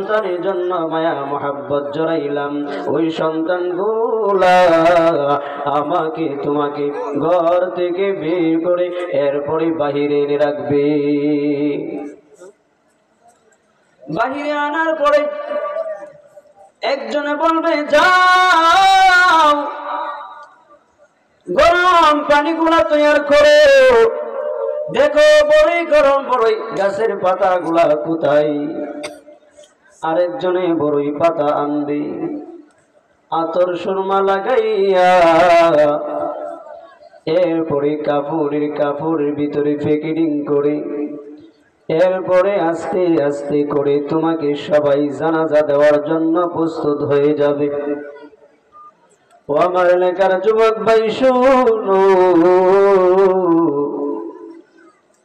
সন্তানের জন্য মায়া মহাব্বত জড়াইলাম, ওই সন্তানগুলা আমাকে তোমাকে ঘর থেকে বের করে এরপরে বাহিরে এনে রাখবে। বাহিরে আনার পরে একজনে বলবে, যাও গরম পানিগুলা তৈরি করো, দেখো বড়ই গরম বড়ই গাছের পাতাগুলা কোথায়। আরেকজনে বড়ই পাতা আনবে, আতর সুরমা লাগাইয়া এরপরে কাপড়ের ভিতরে প্যাকেটিং করে এরপরে আস্তে আস্তে করে তোমাকে সবাই জানাজা দেওয়ার জন্য প্রস্তুত হয়ে যাবে। ও আমার এলাকার যুবক ভাই শোনো,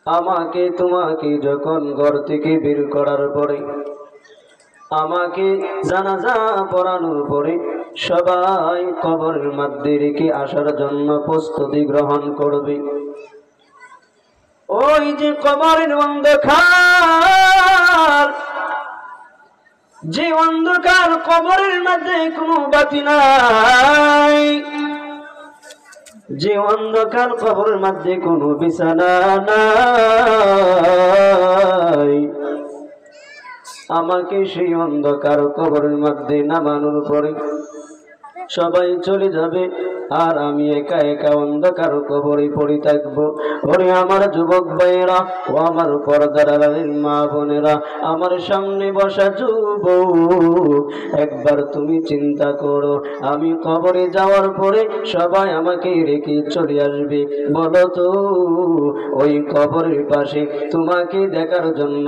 আমাকে তোমাকে যখন ঘর থেকে বের করার পরে, আমাকে জানাজা পড়ানোর পরে সবাই কবরের মধ্যে রেখে আসার জন্য প্রস্তুতি গ্রহণ করবে। ওই যে কবরের অন্ধকার, যে অন্ধকার কবরের মধ্যে কোনো বাতি নাই, যে অন্ধকার কবরের মধ্যে কোনো বিছানা নাই, আমাকে সেই অন্ধকার কবরের মধ্যে নামানোর পরে সবাই চলে যাবে, আর আমি একা একা অন্ধকার কবরে পড়ে থাকবো। ওরে আমার যুবক ভাইয়েরা, ও আমার পর্দার আড়ালের মা বোনেরা, আমার সামনে বসা যুবক, একবার তুমি চিন্তা করো, আমি কবরে যাওয়ার পরে সবাই আমাকে রেখে চলে আসবে। বলো তো, ওই কবরের পাশে তোমাকে দেখার জন্য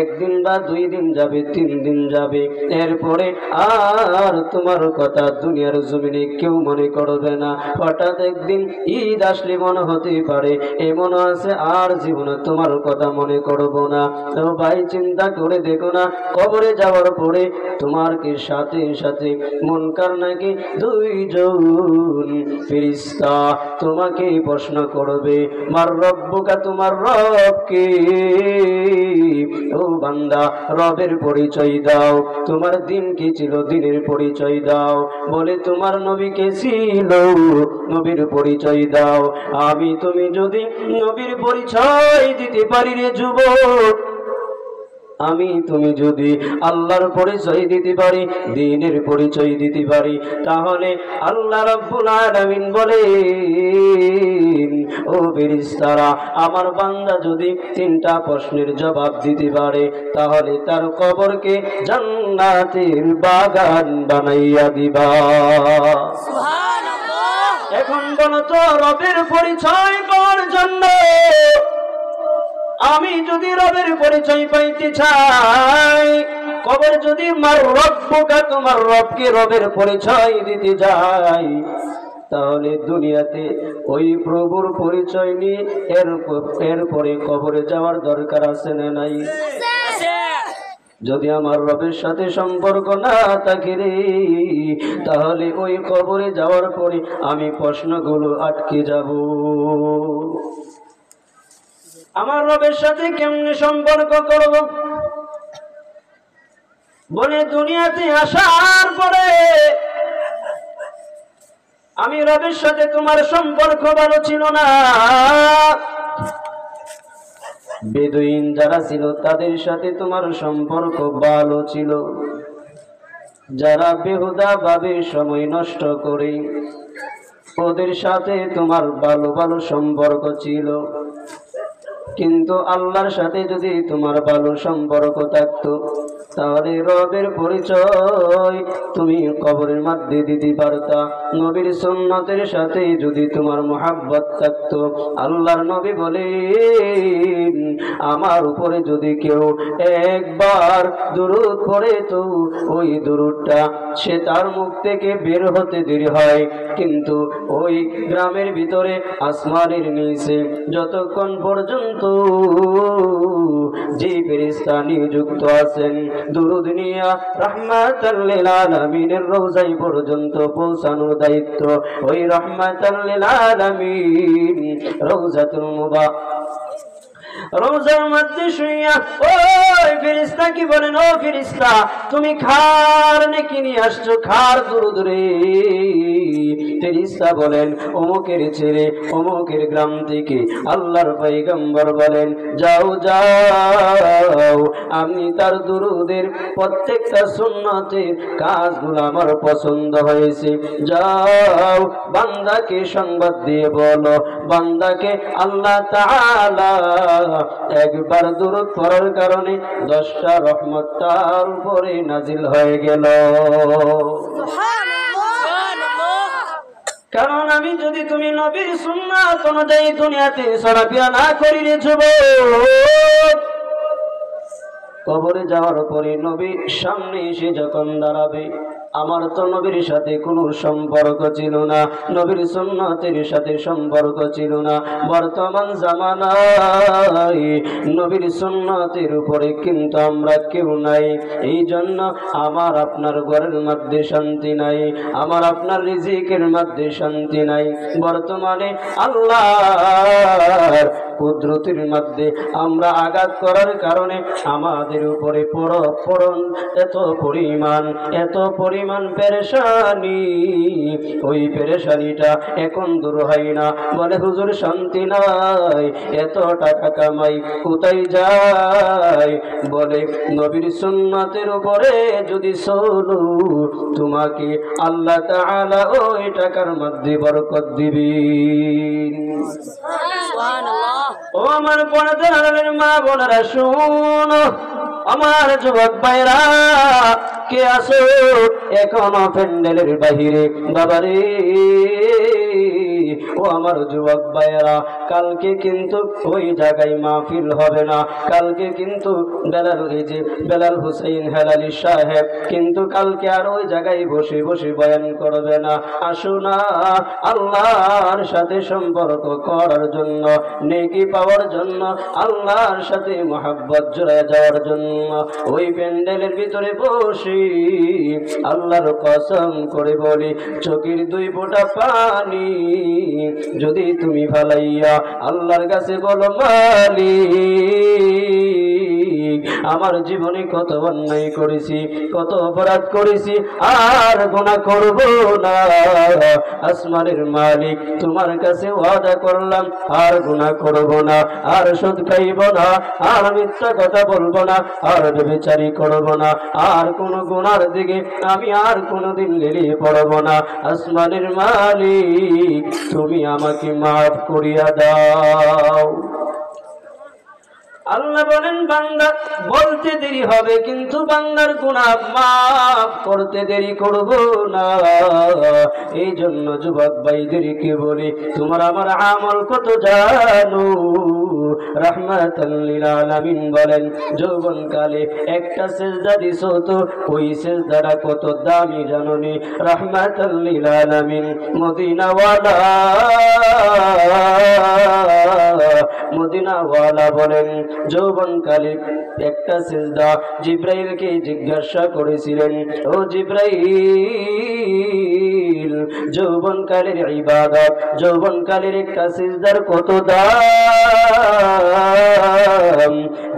একদিন বা 2 দিন যাবে, 3 দিন যাবে, এরপরে আর তোমার কথা দুনিয়ার জমিনে কেউ মনে করবে না। হঠাৎ একদিন ঈদ আসলে মনে হতে পারে এমন আছে আর জীবনে তোমার কথা মনে করব না। তো ভাই চিন্তা করে দেখো না, কবরে যাওয়ার পরে তোমার কি সাথে সাথে মুনকার নাকি 2 জন ফেরেশতা তোমাকে প্রশ্ন করবে, মার রব্বুকা, তোমার রব কে? ও বান্দা, রবের পরিচয় দাও। তোমার দিন কি ছিল, দিনের পরিচয় দাও। বলে তোমার নবী কে ছিল, নবীর পরিচয় দাও। আমি তুমি যদি নবীর পরিচয় দিতে পারি রে যুবক, আমি তুমি যদি আল্লাহর পরিচয় দিতে পারি, দ্বীনের পরিচয় দিতে পারি, তাহলে আল্লাহ রাব্বুল আলামিন বলেন, ও ফেরেশতারা, আমার বান্দা যদি 3টা প্রশ্নের জবাব দিতে পারে, তাহলে তার কবরকে জান্নাতের বাগান বানাইয়া দিবা। সুবহানাল্লাহ। এখন বলো তো, রবের পরিচয় পাওয়ার জন্য আমি যদি রবের পরিচয় পাইতে চাই, কবর যদি মার রব্বুকা, তোমার রবকে রবের পরিচয় দিতে যাই, তাহলে দুনিয়াতে ওই প্রভুর পরিচয় নিয়ে এরপরে কবরে যাওয়ার দরকার আছে না নাই? যদি আমার রবের সাথে সম্পর্ক না থাকে রে, তাহলে ওই কবরে যাওয়ার পরে আমি প্রশ্নগুলো আটকে যাব। আমার রবের সাথে কেমনে সম্পর্ক করব? বলে দুনিয়াতে আসার পরে আমি রবের সাথে তোমার সম্পর্ক ভালো ছিল না। বেদুইন যারা ছিল তাদের সাথে তোমার সম্পর্ক ভালো ছিল, যারা বেহুদা ভাবে সময় নষ্ট করে ওদের সাথে তোমার ভালো ভালো সম্পর্ক ছিল। কিন্তু আল্লাহর সাথে যদি তোমার ভালো সম্পর্ক থাকতো, তাহলে রবের পরিচয় তুমি কবরের মধ্যে দিতে পারতা। নবীর সুন্নতের সাথে যদি তোমার মুহাব্বত থাকতো, আল্লাহর নবী বলেন, আমার উপরে যদি কেউ একবার দুরূদ পড়ে, তো ওই দুরূদটা সে তার মুখ থেকে বের হতে দেরি হয়, কিন্তু ওই গ্রামের ভিতরে আসমানের নিচে যতক্ষণ পর্যন্ত যে ফেরেশতা নিযুক্ত আছেন দুরূদ নিয়ে রাহমাতাল লিল আলামিনের রওজায় পর্যন্ত পৌঁছানোর দায়িত্ব ওই রাহমাতাল লিল আলামিন রওজাতুল রওজার মধ্যে শুইয়া ওই ফেরেশতা কি বলেন, ও ফেরেশতা তুমি খার নেকি নিয়ে আসছো, খার দূরে। ফেরেশতা বলেন, অমুকের ছেলে অমুকের গ্রাম থেকে আল্লাহর পয়গম্বর বলেন, যাও যাও, আমি তার দুরুদের প্রত্যেকটা সুন্নতের কাজগুলো আমার পছন্দ হয়েছে। যাও বান্দাকে সংবাদ দিয়ে বলো, বান্দাকে আল্লাহ তাআলা একবার দুরূদ পড়ার কারণে 10টা রহমত তার উপরে নাজিল হয়ে গেল। কারণ আমি যদি তুমি নবীর সুন্নাত অনুযায়ী দুনিয়াতে চলাফেরা না করি রে যুবক, কবরে যাওয়ার পরে নবীর সামনে এসে যখন দাঁড়াবে, আমার তো নবীর সাথে কোনো সম্পর্ক ছিল না, নবীর সুন্নাতের সাথে সম্পর্ক ছিল না। বর্তমান জামানায় নবীর সুন্নাতের উপরে কিন্তু আমরা কেউ নাই। এই জন্য আমার আপনার ঘরের মধ্যে শান্তি নাই, আমার আপনার রিজিকের মধ্যে শান্তি নাই। বর্তমানে আল্লাহর কুদরতের মধ্যে আমরা আঘাত করার কারণে আমাদের উপরে এত পরিমাণ পেরেশানি, ওই পেরেশানিটা এখন দূর হয় না। বলে হুজুর শান্তি নাই, এত টাকা কামাই কোথায় যায়? বলে নবীর সুন্নাতের উপরে যদি চলো, তোমাকে আল্লাহ তাআলা ওই টাকার মধ্যে বরকত দিবেন। ও আমার পর্দার আড়ালের মা বোনেরা শোনো, আমার যুবক ভাইরা কে আসো এখনো প্যান্ডেলের বাহিরে, বাবারে ও আমার যুবক ভাইরা, কালকে কিন্তু ওই জায়গায় মাহফিল হবে না। কালকে কিন্তু বেলাল হুসাইন হেলালি সাহেব কিন্তু কালকে আর ওই জায়গায় বসে বসে বয়ান করবে না। আসো না আল্লাহর সাথে সম্পর্ক করার জন্য, নেকি পাওয়ার জন্য, আল্লাহর সাথে মহব্বত জড়ায় যাওয়ার জন্য ওই প্যান্ডেলের ভিতরে বসে আল্লাহর কসম করে বলি, চোখের 2 ফোঁটা পানি যদি তুমি ফালাইয়া আল্লাহর কাছে বলো, মালিক আমার জীবনে কত অন্যায় করেছি, কত অপরাধ করেছি, আর গুনাহ করব না। আসমানের মালিক তোমার কাছে ওয়াদা করলাম, আর গুনাহ করব না, আর সুদ খাইব না, আর মিথ্যা কথা বলবো না, আর ব্যভিচারী করব না, আর কোন গুনার দিকে আমি আর কোনদিন লেলিয়ে পড়ব না। আসমানের মালিক তুমি আমাকে মাফ করিয়া দাও। আল্লাহ বলেন, বান্দা বলতে দেরি হবে কিন্তু বান্দার গুনাহ মাফ করতে দেরি করব না। এই জন্য যুবক ভাইদেরকে বলি, তোমার আমার আমল কত জানো? রাহমাতাল লিল আলামিন বলেন, যৌবনকালে একটা সিজদা দিছো তো ওই সিজদাটা কত দামি জানোনি? রাহমাতাল লিল আলামিন মদিনাওয়ালা বলেন, যৌবনকালে একটা সিজদা জিব্রাইলকে জিজ্ঞাসা করেছিলেন, ও জিব্রাইল যৌবনকালের ইবাদত, যৌবনকালের একটা সিজদার কত দাম?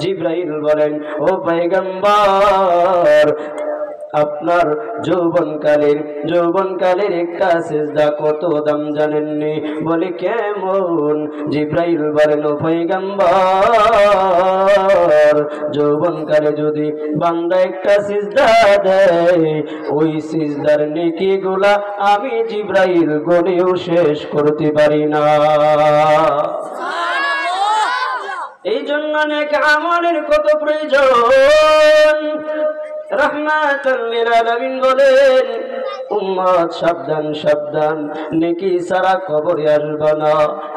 জিব্রাইল বলেন, ও পয়গম্বর আপনার যৌবনকালের একটা সিজদা কত দাম জানেননি? বলে কেমন? জিব্রাইল বলেন, ও পয়গম্বর যৌবনকালে যদি বান্দা একটা সিজদা দেয়, ওই সিজদার নেকিগুলা আমি জিব্রাইল গণেও শেষ করতে পারি না। এই জন্য নেক আমলের কত প্রয়োজন। রাহমাতাল লিল আলামিন বলেন, উম্মত সাবধান সাবধান, নেকি ছাড়া কবরে আসবে না।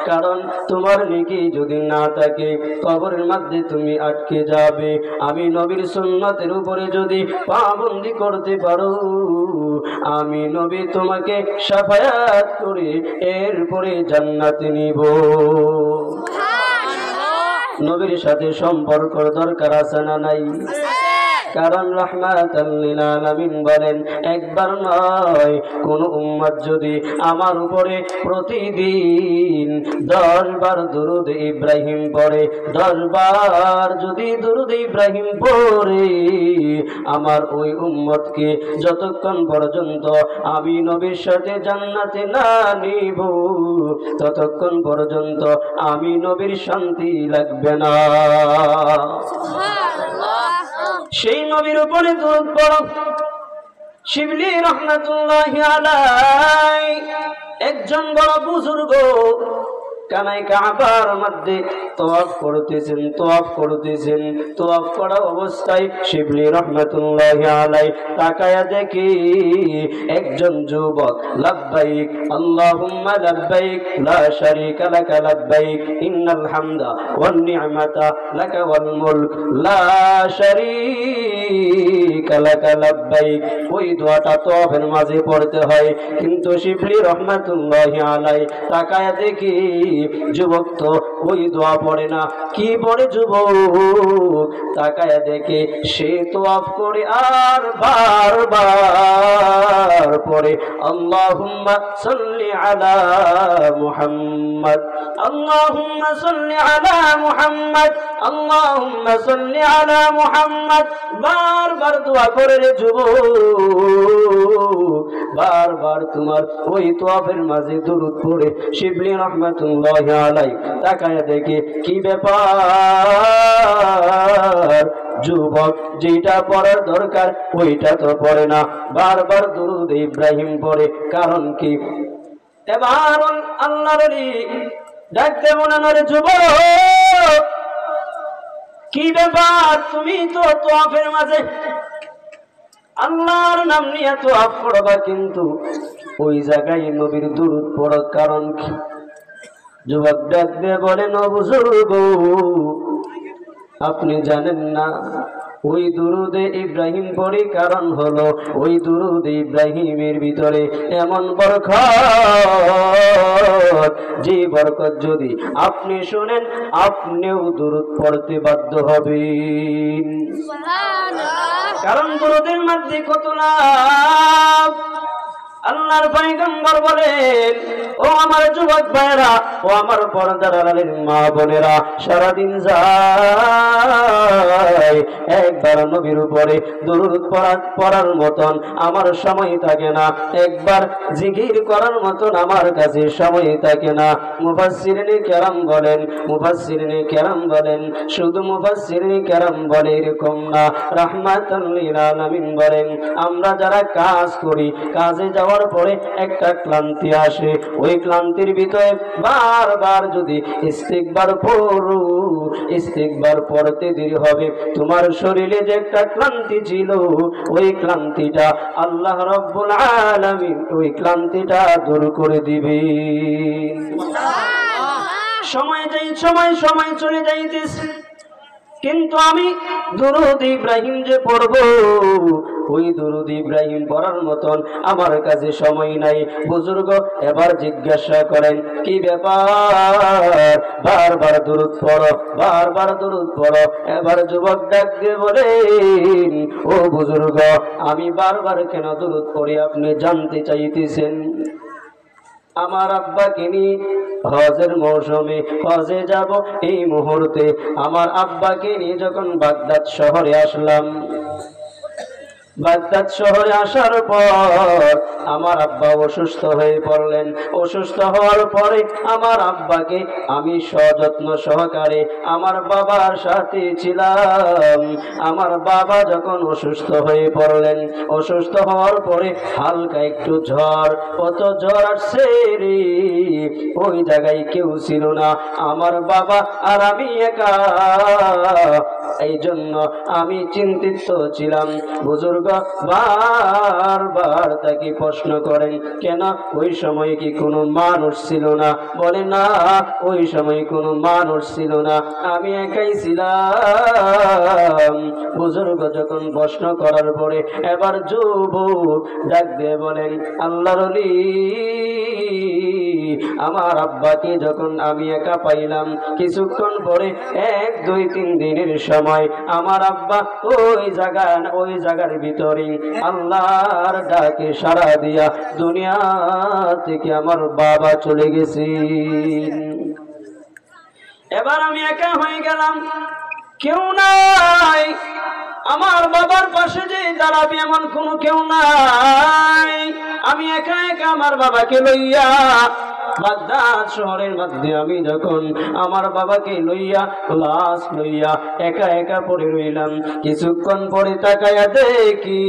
কারণ তোমার নেকি যদি না থাকে কবরের মধ্যে তুমি আটকে যাবে। আমি নবীর সুন্নাতের উপরে যদি পাবন্দি করতে পারো, আমি নবী তোমাকে শাফায়াত করে এরপরে জান্নাতে নিব। নবীর সাথে সম্পর্ক দরকার আছে না নাই? কারণ রাহমাতাল লিল আলামিন বলেন, একবার নয় কোন উম্মত যদি আমার উপরে প্রতিদিন 10 বার দুরূদ ইব্রাহিম পড়ে, 10 বার যদি দুরূদ ইব্রাহিম পড়ে, আমার ওই উম্মতকে যতক্ষণ পর্যন্ত আমি নবীর সাথে জান্নাতে না নিব, ততক্ষণ পর্যন্ত আমি নবীর শান্তি লাগবে না। সেই নবীর উপরে দুরূদ পড়ো। শিবলি রহমাতুল্লাহি আলাইহি একজন বড় বুজুর্গ কানাই কাবার মধ্যে তওয়াফ করতেছেন। তওয়াফ করা অবস্থায় শিবলি রহমাতুল্লাহি আলাইহি তাকায়া দেখি একজন যুবক লাব্বাইক আল্লাহুম্মা লাব্বাইক লা শারীকা লাকা লাব্বাইক ইন্নাল হামদা ওয়ান নি'মাতা লাকা ওয়াল মুলক লা শারীকা লাকা লাব্বাইক। ওই দোয়াটা তওয়াফের মাঝে পড়তে হয়, কিন্তু শিবলি রহমাতুল্লাহি আলাইহি তাকায়া দেখি যুবক তো ওই দোয়া পড়ে না। কি পড়ে যুবক? তাকায়া দেখে সে তওয়াফ করে আর বারবার পড়ে আল্লাহুম্মা সাল্লি আলা মুহাম্মদ, আল্লাহুম্মা সাল্লি আলা মুহাম্মদ, আল্লাহুম্মা সাল্লি আলা মুহাম্মদ। বারবার দোয়া করে রে যুবক, বারবার তোমার ওই তওয়াফের মাঝে দুরূদ পড়ে। শিবলি রহমাতুল্লাহি আলাইহি তাকায়া দেখে কি ব্যাপার, যুবক যেটা পড়ার দরকার ওইটা তো পড়ে না, বারবার দুরূদ ইব্রাহিম পড়ে। কারণ কি? এবার আল্লাহর ওলি ডাকতে মনে করে, যুবক কি ব্যাপার, তুমি তো তওয়াফের মাঝে আল্লাহর নাম নিয়ে তওয়াফ করবা, কিন্তু ওই জায়গায় নবীর দুরূদ পড়ার কারণ কি? যুবক ডাক দিয়ে বলেন, ও বুজুর্গ আপনি জানেন না ওই দুরূদে ইব্রাহিম পড়ি, কারণ হলো ওই দুরূদ ইব্রাহিমের ভিতরে এমন বরকত, যে বরকত যদি আপনি শুনেন আপনিও দুরূদ পড়তে বাধ্য হবেন। কারণ দুরূদের মধ্যে কত লাভ। আল্লাহর পয়গম্বর বলেন, ও আমার যুবক ভাইরা, ও আমার পর্দার আড়ালের মা বোনেরা, সারাদিন যায় একবার নবীর উপরে দুরূদ পড়ার মতন আমার সময় থাকে না, একবার জিকির করার মতন আমার কাছে সময় থাকে না। মুফাসসিরিনে কেরাম বলেন, শুধু মুফাসসিরিনে কেরাম বলে এরকম না, রাহমাতুল লিল আলামিন বলেন, আমরা যারা কাজ করি, কাজে যাওয়ার পরে একটা ক্লান্তি আসে, ওই ক্লান্তির ভিতরে বারবার যদি ইস্তিগফার পড়ো, ইস্তিগফার পড়তে দেরি হবে, তোমার শরীরে যে একটা ক্লান্তি ছিল ওই ক্লান্তিটা আল্লাহ রাব্বুল আলামিন ওই ক্লান্তিটা দূর করে দিবে। সময় চলে যাইতেছে, কিন্তু আমি দুরূদ ইব্রাহিম যে পড়ব, ওই দুরূদ ইব্রাহিম পড়ার মতন আমার কাছে সময় নাই। বুজুর্গ এবার জিজ্ঞাসা করেন, কি ব্যাপার, বারবার দুরূদ পড়ো, বারবার দুরূদ পড়ো। এবার যুবক ডাক দিয়ে বলেন, ও বুজুর্গ আমি বারবার কেন দুরূদ পড়ি আপনি জানতে চাইতেছেন? আমার আব্বাকে নিয়ে হজের মৌসুমে হজে যাব, এই মুহূর্তে আমার আব্বাকে নিয়ে যখন বাগদাদ শহরে আসলাম, বাগদাদ শহরে আসার পর আমার আব্বা অসুস্থ হয়ে পড়লেন। অসুস্থ হওয়ার পরে আমার আব্বাকে আমি সযত্ন সহকারে আমার বাবার সাথে ছিলাম। আমার বাবা যখন অসুস্থ হয়ে পড়লেন, অসুস্থ হওয়ার পরে হালকা একটু ঝড়, কত ঝড় আসছে রে, ওই জায়গায় কেউ ছিল না, আমার বাবা আর আমি একা। এই জন্য আমি চিন্তিত ছিলাম। বুজুর্গ বারবার তাকে প্রশ্ন করেন, কেন ওই সময় কি কোনো মানুষ ছিল না? বলে না, ওই সময় কোনো মানুষ ছিল না, আমি একাই ছিলাম। বুজুর্গ যখন প্রশ্ন করার পরে এবার যুবক ডাক দিয়ে বলেন, আল্লাহর ওলি আমার আব্বাকে যখন আমি একা পাইলাম, কিছুক্ষণ পরে 1, 2, 3 দিনের সময় আমার আব্বা ওই জায়গার ভিতরে আল্লাহর ডাকে সাড়া দিয়া দুনিয়া থেকে আমার বাবা চলে গেছে। এবার আমি একা হয়ে গেলাম, কেউ নাই আমার বাবার পাশে যে দাঁড়াবে এমন কোনো কেউ নাই। আমি একা একা আমার বাবাকে লইয়া বাগদাদ শহরের মধ্যে আমি যখন আমার বাবাকে লইয়া লাশ লইয়া একা একা পড়ে রইলাম, কিছুক্ষণ পরে তাকায়া দেখি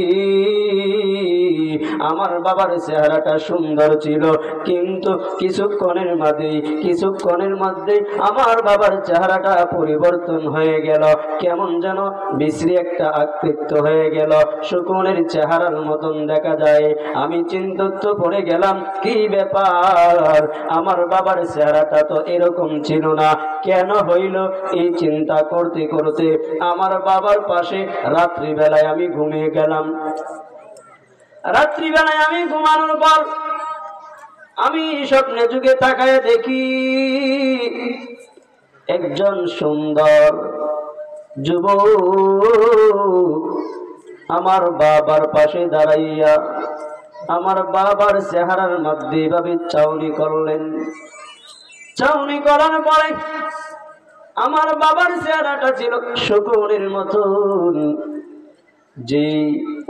আমার বাবার চেহারাটা সুন্দর ছিল, কিন্তু কিছুক্ষণের মধ্যে আমার বাবার চেহারাটা পরিবর্তন হয়ে গেল, কেমন যেন বিশ্রী একটা আকৃষ্ট হয়ে গেল, শকুনের চেহারার মতন দেখা যায়। আমি চিন্তিত পড়ে গেলাম, কি ব্যাপার, আমার বাবার চেহারাটা তো এরকম ছিল না, কেন হইল? এই চিন্তা করতে করতে আমার বাবার পাশে রাত্রিবেলায় আমি ঘুমিয়ে গেলাম। রাত্রিবেলায় আমি ঘুমানোর পর আমি স্বপ্নে যুগে তাকায় দেখি একজন সুন্দর যুবক আমার বাবার পাশে দাঁড়াইয়া আমার বাবার চেহারার মধ্যে এভাবে চাউনি করলেন। চাউনি করার পরে আমার বাবার চেহারাটা ছিল শকুনের মতন। যে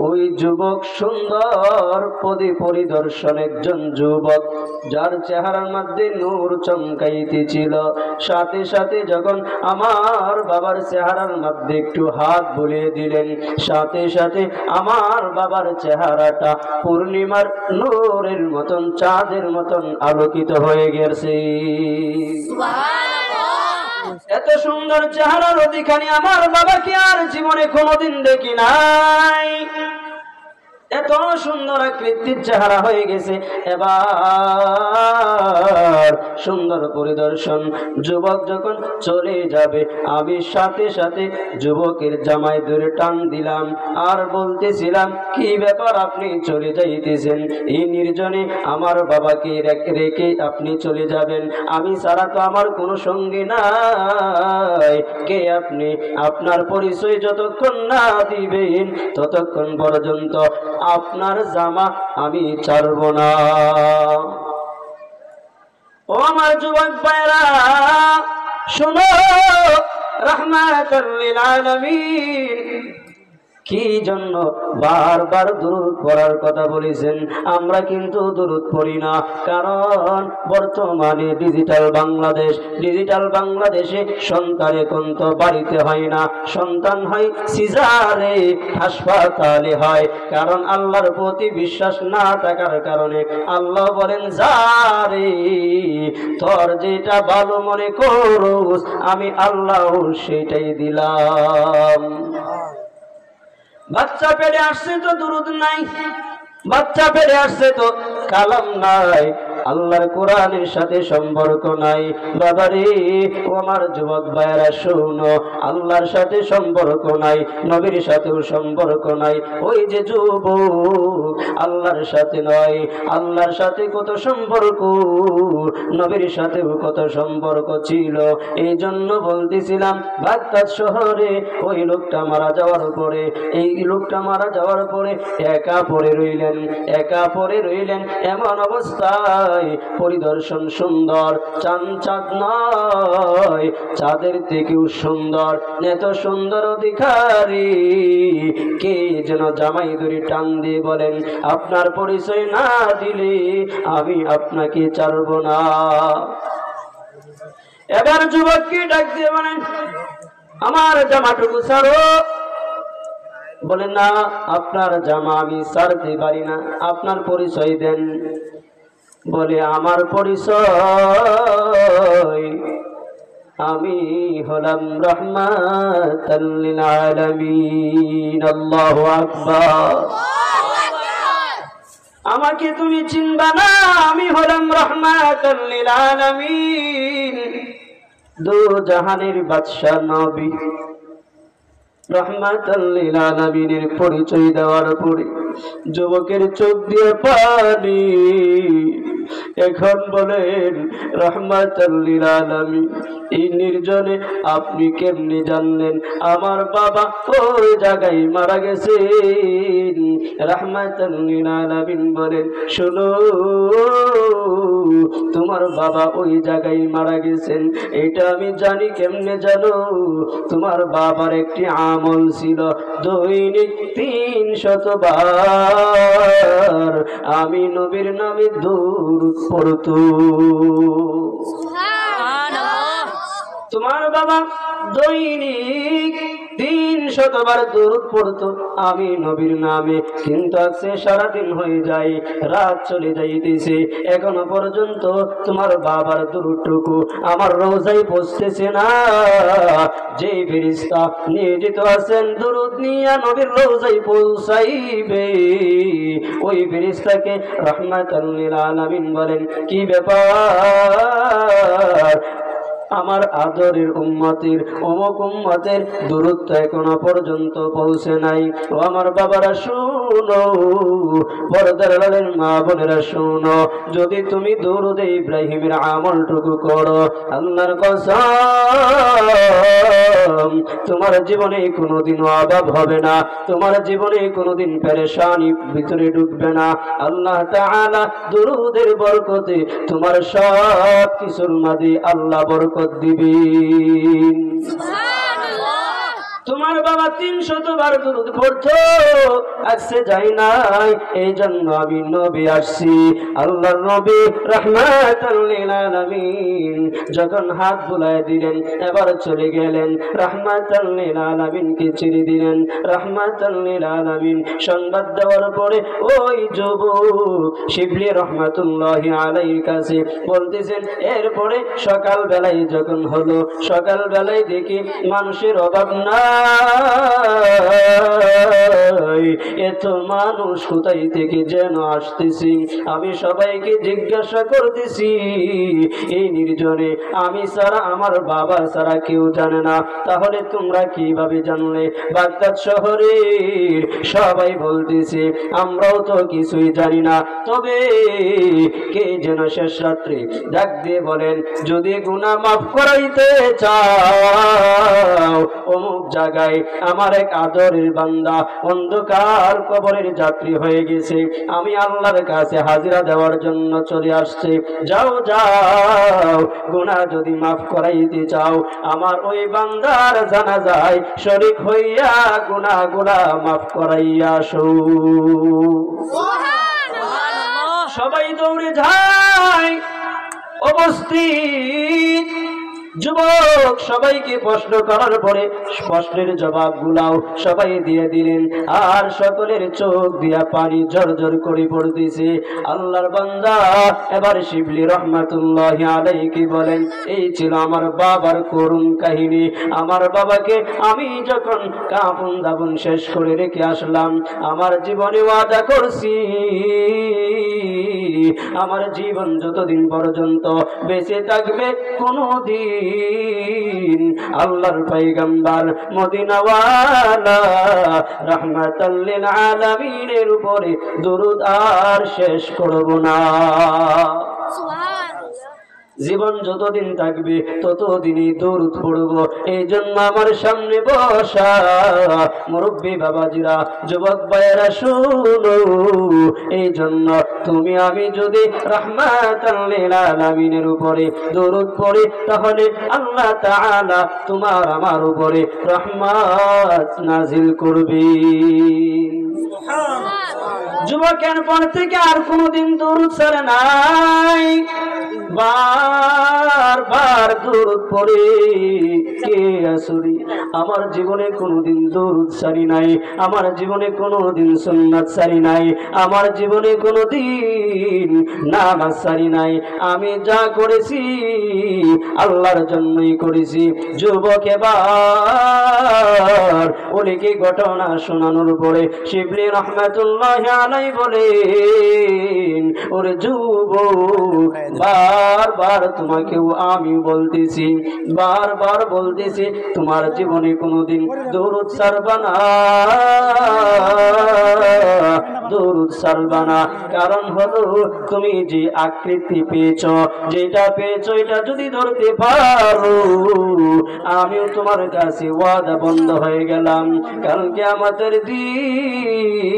ওই যুবক সুন্দর পরিদর্শন একজন যুবক, যার চেহারার মধ্যে নূর চমকাইতেছিল, সাথে সাথে যখন আমার বাবার চেহারার মধ্যে একটু হাত বুলিয়ে দিলেন, সাথে সাথে আমার বাবার চেহারাটা পূর্ণিমার নূরের মতন, চাঁদের মতন আলোকিত হয়ে গেছে। এত সুন্দর চেহারার অধিকারী আমার বাবাকে আর জীবনে কোনোদিন দেখি নাই। এত সুন্দর আকৃতির চেহারা হয়ে গেছে। এবার সুন্দর পরিদর্শন, যুবক যখন চলে যাবে আমি সাথে সাথে যুবকের জামায় ধরে টান দিলাম আর বলতেছিলাম, কি ব্যাপার, আপনি চলে যাইতেছেন এই নির্জনে, আমার বাবাকে রেখে আপনি চলে যাবেন? আমি ছাড়া তো আমার কোনো সঙ্গী নাই, কে আপনি? আপনার পরিচয় যতক্ষণ না দিবেন ততক্ষণ পর্যন্ত আপনার জামা আমি ছাড়ব না। ও আমার যুবক ভাইরা, শোনো, রাহমাতুল লিল আলামিন কি জন্য বারবার দুরূদ পড়ার কথা বলেছেন? আমরা কিন্তু দুরূদ পড়ি না, কারণ বর্তমানে ডিজিটাল বাংলাদেশে সন্তান এখন তো বাড়িতে হয় না, সন্তান হয় সিজারে, হাসপাতালে হয়। কারণ আল্লাহর প্রতি বিশ্বাস না থাকার কারণে আল্লাহ বলেন, যারে তোর যেটা ভালো মনে করোস আমি আল্লাহ সেটাই দিলাম। বাচ্চা পেড়ে আসছে তো দুরূদ নাই, বাচ্চা পেড়ে আসছে তো কালাম নাই, আল্লাহর কোরআনের সাথে সম্পর্ক নাই। বাবারে, ও আমার যুবক ভাইয়েরা শোনো, আল্লাহর সাথে সম্পর্ক নাই, নবীর সাথেও সম্পর্ক নাই। ওই যে যুবক আল্লাহর সাথে নয়, আল্লাহর সাথে কত সম্পর্ক, নবীর সাথেও কত সম্পর্ক ছিল। এই জন্য বলতেছিলাম, বাগদাদ শহরে ওই লোকটা মারা যাওয়ার পরে, একা পড়ে রইলেন। এমন অবস্থায় পরিদর্শন সুন্দর, চাঁদ নয়, চাঁদের থেকেও সুন্দর, এত সুন্দর অধিকারী কে যেন জামাই ধরে টান দিয়ে বলেন, আপনার পরিচয় না দিলে আমি আপনাকে ছাড়ব না। এবার যুবককে ডাক দিয়ে বলেন, আমার জামাটুকু ছাড়ো। বলেন, না, আপনার জামা আমি ছাড়তে পারি না, আপনার পরিচয় দেন। বলে, আমার পরিচয়, আমি হলাম রাহমাতাল লিল আলামিন। আল্লাহু আকবার। আমাকে তুমি চিনবা না, আমি হলাম রাহমাতাল লিল আলামিন, দু জাহানের বাদশা নবী। রাহমাতাল লিল আলামিনের পরিচয় দেওয়ার পরে যুবকের চোখ দিয়ে পানি এখন বলেন রাহমাতাল লিল আলামিন এই নির্জনে আপনি কেমনে জানলেন আমার বাবা ওই জায়গায় মারা গেছেন? রাহমাতাল লিল আলামিন বলেন শোনো, তোমার বাবা ওই জায়গায় মারা গেছেন এটা আমি জানি। কেমনে জানো? তোমার বাবার একটি আমল ছিল, দৈনিক 300 বার আমি নবীর নামে দুরূদ পড়তো। তোমার বাবা দৈনিক 300 বার দুরূদ পড়তো আমি নবীর নামে, কিন্তু আজকে সারাদিন হয়ে যায়, রাত চলে যাইতেছে, এখনো পর্যন্ত তোমার বাবার দুরূদটুকু আমার রোজায় পৌঁছতেছে না। যে ফেরেশতা নিয়োজিত আছেন দুরূদ নিয়ে নবীর রোজায় পৌঁছাইবে, ওই ফেরেশতাকে রাহমাতাল লিল আলামিন বলেন কি ব্যাপার, আমার আদরের উম্মতের অমুক উম্মতের দুরূদ তো এখনো পর্যন্ত পৌঁছে নাই। ও আমার বাবারা শুনো, পর্দার আড়ালের মা বোনেরা শুনো, যদি তুমি দুরূদে ইব্রাহিমের আমলটুকু করো, আল্লাহর কসম তোমার জীবনে কোনোদিন অভাব হবে না, তোমার জীবনে কোনোদিন পেরেশানি ভিতরে ঢুকবে না। আল্লাহ তাআলা দুরূদের বরকতে তোমার সব কিছুর মাঝে আল্লাহ বরকত দিবেন। তোমার বাবা 300 বার দুরূদ পড়তো, আজকে যাই নাই, এই জন্য আমি নবী আসছি। আল্লাহর নবী রাহমাতাল লিল আলামিন যখন হাত বুলায় দিলেন, এবার চলে গেলেন, রাহমাতাল লিল আলামিনকে ছেড়ে দিলেন। রাহমাতাল লিল আলামিন সংবাদ দেওয়ার পরে ওই যুবক শিবলি রহমাতুল্লাহি আলাইহির কাছে বলতেছেন, এরপরে সকাল বেলায় যখন হলো, সকাল বেলায় দেখি মানুষের অভাব না, এত মানুষ কোথায় থেকে যেন আসতেছি, আমি সবাইকে জিজ্ঞাসা করতেছি, এই নির্জনে আমি ছাড়া আমার বাবা ছাড়া কেউ জানে না, তাহলে তোমরা কিভাবে জানলে? বাগদাদ শহরের সবাই বলতেছে আমরাও তো কিছুই জানি না। তবে কে যেন শেষ রাত্রে ডাক দিয়ে বলেন, যদি গুনাহ মাফ করাইতে চাও, অমুক জায়গায় আমার এক আদরের বান্দা অন্ধকার কবরের যাত্রী হয়ে গেছে, আমি আল্লাহর কাছে হাজিরা দেওয়ার জন্য চলে আসছে, যাও যাও, গুনাহ যদি মাফ করাইতে চাও আমার ওই বান্দার জানাজায় শরীক হইয়া গুনাহগুলা মাফ করাইয়া আসো। সবাই দৌড়ে যায়, উপস্থিত যুবক সবাইকে প্রশ্ন করার পরে প্রশ্নের জবাবগুলাও সবাই দিয়ে দিলেন, আর সকলের চোখ দিয়া পানি ঝরঝর করে পড়তেছে। আল্লাহর বান্দা এবার শিবলি রহমাতুল্লাহি আলাইহি বলেন, এই ছিল আমার বাবার করুণ কাহিনী। আমার বাবাকে আমি যখন কাফন দাফন শেষ করে রেখে আসলাম, আমার জীবনে ওয়াদা করছি আমার জীবন যতদিন পর্যন্ত বেঁচে থাকবে কোনদিন আল্লাহর পয়গম্বর মদিনাওয়ালা রাহমাতাল লিল আলামিনের উপরে দুরূদ আর শেষ করব না। জীবন যতদিন থাকবে ততদিনই দুরূদ পড়ব। এই জন্য আমার সামনে বসা মুরব্বী বাবাজিরা, যুবক ভাইয়েরা শুনো, এই জন্য তুমি আমি যদি রাহমাতাল লিল আলামিনের উপরে দুরূদ পড়ি, তাহলে আল্লাহ তাআলা তোমার আমার উপরে রহমত নাজিল করবেন। যুবকের পর থেকে আর কোনদিন দুরূদ ছাড়ে নাই, বারবার দুরূদ পড়ে কে আসুরি। আমার জীবনে কোনোদিন দুরূদ ছাড়ি নাই, আমার জীবনে কোনোদিন সুন্নাত ছাড়ি নাই, আমার জীবনে কোনোদিন নামাজ ছাড়ি নাই। আমি যা করেছি আল্লাহর জন্যই করেছি। যুবক এবার ওলিকে ঘটনা শোনানোর পরে শিবলি রহমাতুল্লাহি আলাইহি বলেন, ওরে যুবক, বারবার তোমাকেও আমি বলতেছি, বারবার বলতেছি, তোমার জীবনে কোনোদিন দুরূদ ছাড়বা না, দুরূদ দুধ ছাড়বা না। কারণ হলো তুমি যে আকৃতি পেয়েছো, যেটা পেয়েছো এটা যদি ধরতে পারো, আমিও তোমার কাছে ওয়াদা বন্ধ হয়ে গেলাম। কালকে আমাদের দিন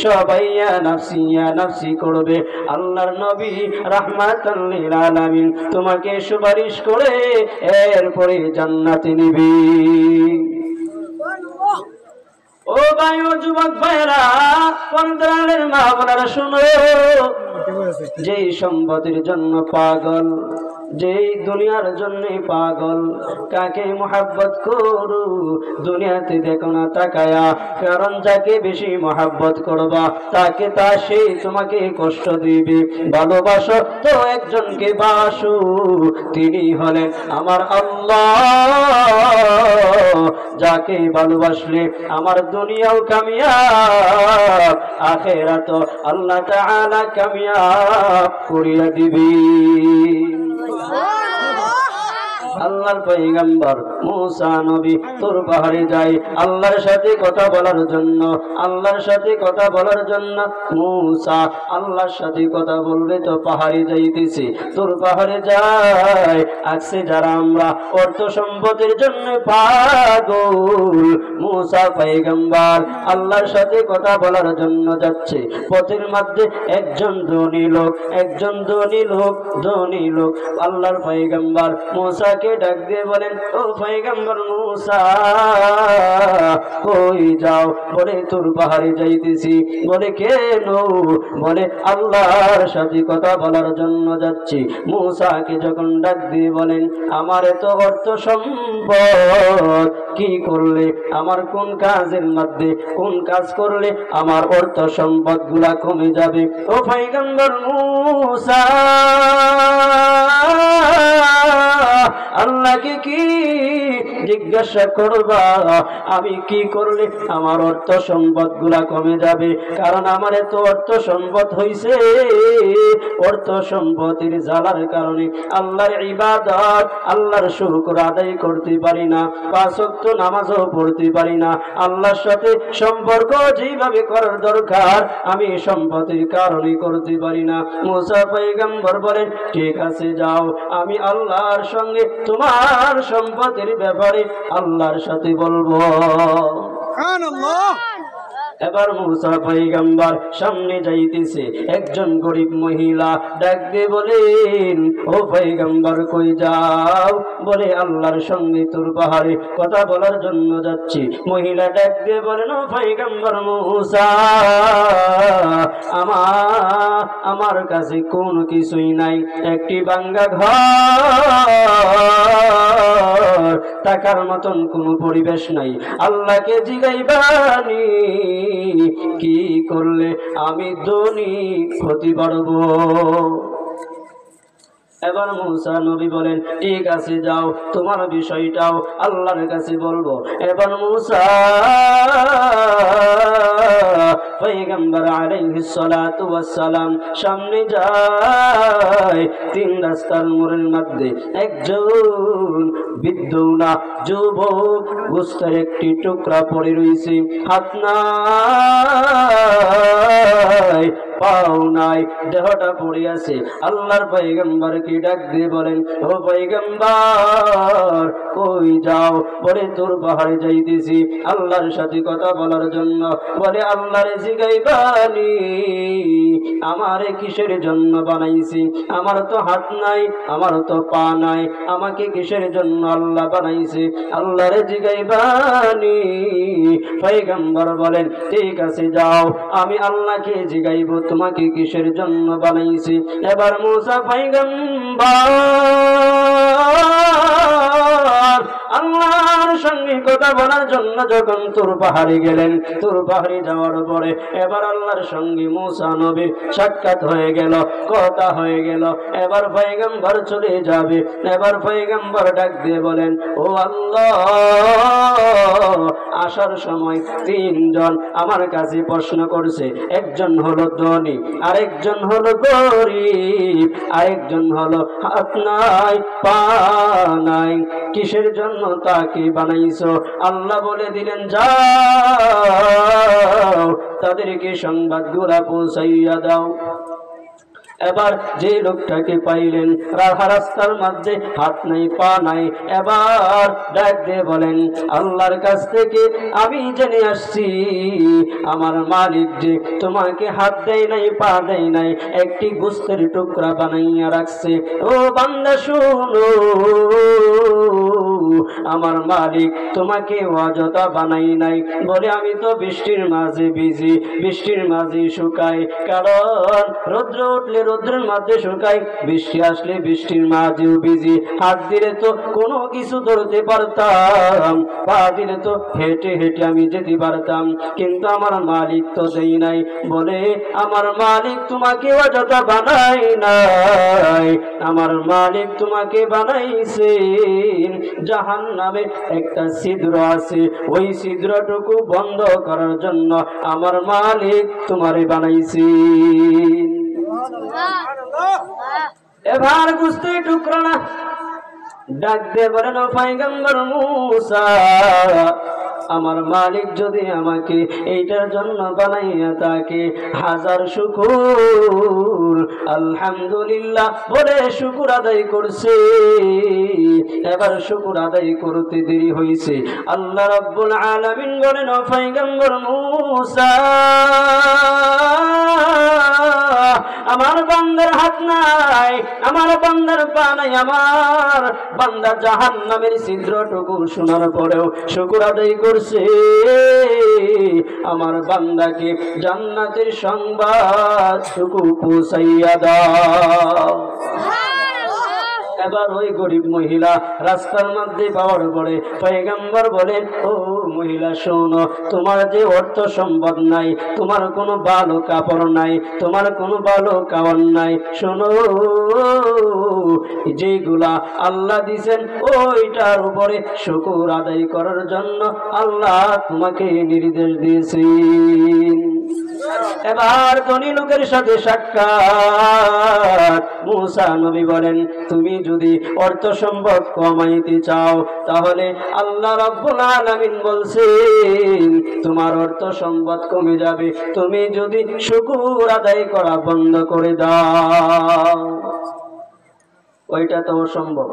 সবাই ইয়া নাফসি করবে। আল্লাহর নবী রাহমাতাল লিল আলামিন তোমাকে সুপারিশ করে এরপরে জান্নাতে নিবে। ও ভাই ও যুবক ভাইরা, পর্দার মা বোনেরা শুনো, যেই সম্পদের জন্য পাগল, যেই দুনিয়ার জন্য পাগল, কাকে মোহাব্বত করু দুনিয়াতে দেখো না তাকায়া। কারণ যাকে বেশি মোহাব্বত করবা তাকে সে তোমাকে কষ্ট দিবে। ভালোবাসো তো একজনকে বাসো, তিনি হলেন আমার আল্লাহ। যাকে ভালোবাসলে আমার দুনিয়াও কামিয়াব, আখিরাত আল্লাহ তাআলা কামিয়াব করিয়া দিবি। আল্লাহর পয়গম্বর মুসা নবী তোর পাহাড়ে যায় আল্লাহর সাথে কথা বলার জন্য। আল্লাহর সাথে কথা বলার জন্য মুসা আল্লাহর সাথে কথা বলবে তো পাহাড়ে যাইতেছে, তোর পাহাড়ে যায়। আজকে যারা আমরা অর্থ সম্পদের জন্য পাগল, মুসা পয়গম্বর আল্লাহর সাথে কথা বলার জন্য যাচ্ছে। পথের মধ্যে একজন ধনী লোক আল্লাহর পয়গম্বর মুসাকে ডাক দিয়ে বলেন, ও পয়গম্বর মুসা কই যাও? বলে তোর পাহাড়ে যাইতেছি। বলে কেন? বলে আল্লাহর সাথে কথা বলার জন্য যাচ্ছি। মুসাকে যখন ডাক দিয়ে বলেন, আমার এত অর্থ সম্পদ, কি করলে আমার কোন কাজের মধ্যে কোন কাজ করলে আমার অর্থ সম্পদ গুলা কমে যাবে? ও পয়গম্বর মুসা আল্লাহকে কি জিজ্ঞাসা করবা আমি কি করলে আমার অর্থ সম্পদ গুলা কমে যাবে? কারণ আমার এত অর্থ সম্পদ হইছে, অর্থ সম্পদের জ্বালার কারণে আল্লাহর ইবাদত আল্লাহর শুকর আদায় করতে পারি না, 5 ওয়াক্ত নামাজও পড়তে পারি না। আল্লাহর সাথে সম্পর্ক যেভাবে করার দরকার আমি সম্পদের কারণে করতে পারি না। মুসা পয়গম্বর বলেন, ঠিক আছে যাও, আমি আল্লাহর সঙ্গে তোমার সম্পদের ব্যাপারে আল্লাহর সাথে বলবো। এবার মুসা পয়গম্বর সামনে যাইতেছে, একজন গরিব মহিলা ডাক দিয়ে বলেন, ও পয়গম্বর কই যাও? বলে আল্লাহর সঙ্গে তোর পাহাড়ে কথা বলার জন্য যাচ্ছি। মহিলা ডাক দিয়ে বলেন, ও পয়গম্বর মুসা আমার কাছে কোনো কিছুই নাই, একটি ভাঙ্গা ঘর, টাকার মতন কোনো পরিবেশ নাই। আল্লাহকে জিগাইবানি কি করলে আমি ধনী হতে পারবো? এবার মুসা নবী বলেন, ঠিক আছে যাও, তোমার বিষয়টাও আল্লাহর কাছে বলবো। এবার মুসা পয়গম্বর আলাইহিস সালাতু ওয়াস সালাম সামনে যায়। 3 রাস্তার মোড়ের মধ্যে একজন বিদ্যুনা যুবক গোস্তের একটি টুকরা পড়ে রয়েছে, হাত নাই পাও নাই, দেহটা পড়ে আছে। আল্লাহর পয়গম্বরকে ডাক দিয়ে বলেন, ও পয়গম্বর কই যাও? বলে তোর পাহাড়ে যাইতেছি আল্লাহর সাথে কথা বলার জন্য। বলে আল্লাহরে জিগাইবানি আমারে কিসের জন্য বানাইছি? আমার তো হাত নাই, আমার তো পা নাই, আমাকে কিসের জন্য আল্লাহ বানাইছে? আল্লাহরে জিগাইবানি। পয়গম্বর বলেন, ঠিক আছে যাও, আমি আল্লাহকে জিগাইব তোমাকে কিসের জন্য বানাইছি। এবার মুসা পয়গম্বর আল্লাহর সঙ্গে কথা বলার জন্য যখন তোর পাহাড়ে গেলেন, তোর পাহাড়ে যাওয়ার পরে এবার আল্লাহর সঙ্গে মুসা নবীর সাক্ষাৎ হয়ে গেল, কথা হয়ে গেল। এবার পয়গম্বর চলে যাবে। এবার পয়গম্বর ডাক দিয়ে বলেন, ও আল্লাহ, আসার সময় 3 জন আমার কাছে প্রশ্ন করছে, একজন হলো ধনী, আরেকজন হলো গরিব, আরেকজন হলো হাত নাই পা নাই। কিসের জন্য জন্য তাকে বানাইছো। আল্লাহ বলে দিলেন যাও তাদেরকে সংবাদগুলা পৌঁছাইয়া দাও। এবার যে লোকটাকে পাইলেন রাস্তার মধ্যে হাত নাই পা নাই, এবার ডাক দিয়ে বলেন আল্লাহর কাছ থেকে আমি জেনে আসছি আমার মালিক যে তোমাকে হাত দেয় নাই পা দেয় নাই, একটি গোস্তের টুকরা বানাইয়া রাখছে। ও বান্দা শোনো, আমার মালিক তোমাকে অযথা বানাই নাই বলে আমি তো বৃষ্টির মাঝে ভিজি, বৃষ্টির মাঝে শুকাই, কারণ রৌদ্র উঠলে রৌদ্রের মাঝে শুকাই, বৃষ্টি আসলে বৃষ্টির মাঝেও ভিজি। হাত দিলে তো কোনো কিছু ধরতে পারতাম, পা দিলে তো হেঁটে হেঁটে আমি যেতে পারতাম, কিন্তু আমার মালিক তো দেই নাই বলে আমার মালিক তোমাকে অযথা বানাই নাই, আমার মালিক তোমাকে বানাইছে জাহান্নামে একটা ছিদ্র আছে, ওই ছিদ্রটুকু বন্ধ করার জন্য আমার মালিক তোমারে বানাইছে। এবার বুঝতে টুকরো না ডাক দিয়ে বলেন পয়গম্বর মূসা আমার মালিক যদি আমাকে এইটার জন্য বানাইয়া তাকে হাজার শুকুর আলহামদুলিল্লাহ বলে শুকুর আদায় করছে। এবার শুকুর আদায় করতে দেরি হয়েছে। আল্লাহ রাব্বুল আলামিন বলেন পয়গম্বর মূসা আমার বান্দার হাত নাই, আমার বান্দার পা নাই, আমার বান্দা জাহান্নামের ছিদ্রটুকু শোনার পরেও শুকর আদায় করছে। আমার বান্দাকে জান্নাতের সংবাদটুকু পৌঁছাইয়া দাও। এবার ওই গরিব মহিলা রাস্তার মধ্যে পাওয়ার পরে পয়গম্বর বলেন ও মহিলা শোনো, তোমার যে অর্থ সম্পদ নাই, তোমার কোনো ভালো কাপড় নাই, তোমার কোনো ভালো খাওয়ার নাই, শোনো যেগুলা আল্লাহ দিছেন ওইটার উপরে শুকর আদায় করার জন্য আল্লাহ তোমাকে নির্দেশ দিয়েছেন। এবার ধনী লোকের সাথে সাক্ষাৎ। মূসা নবী বলেন তুমি যদি অর্থ সম্পদ কমাইতে চাও তাহলে আল্লাহ রাব্বুল আলামিন বলছেন তোমার অর্থ সম্পদ কমে যাবে তুমি যদি শুকর আদায় করা বন্ধ করে দাও। ওইটা তো অসম্ভব,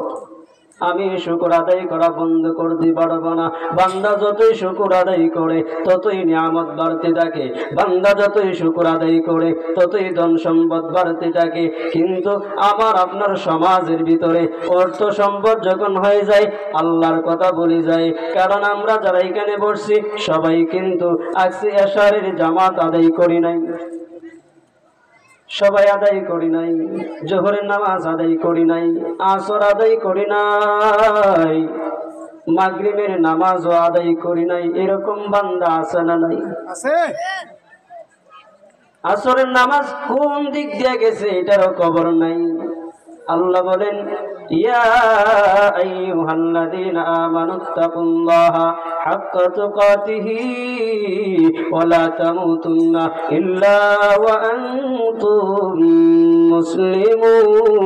আমি শুকর আদায় করা বন্ধ করতে পারবো না। বান্দা যতই শুকর আদায় করে ততই নিয়ামত বাড়তে থাকে, বান্দা যতই শুকর আদায় করে ততই ধন সম্পদ বাড়তে থাকে। কিন্তু আমার আপনার সমাজের ভিতরে অর্থ সম্পদ যখন হয়ে যায় আল্লাহর কথা বলে যায়, কারণ আমরা যারা এখানে বসছি সবাই কিন্তু আজকে এশারের জামাত আদায় করি নাই, সবাই আদায় করি নাই, জোহরের নামাজ আদায় করি নাই, আসর আদায় করি নাই, মাগরিবের নামাজও আদায় করি নাই। এরকম বান্দা আছে না নাই? আসরের নামাজ কোন দিক দিয়ে গেছে এটারও খবর নাই। আল্লাহ বলেন ইয়া আইয়ুহাল্লাযীনা আমানুত্তাকুল্লাহা হাক্কা তুকাতিহি ওয়া লা তামুতুন্না ইল্লা ওয়া আনতুম মুসলিমুন।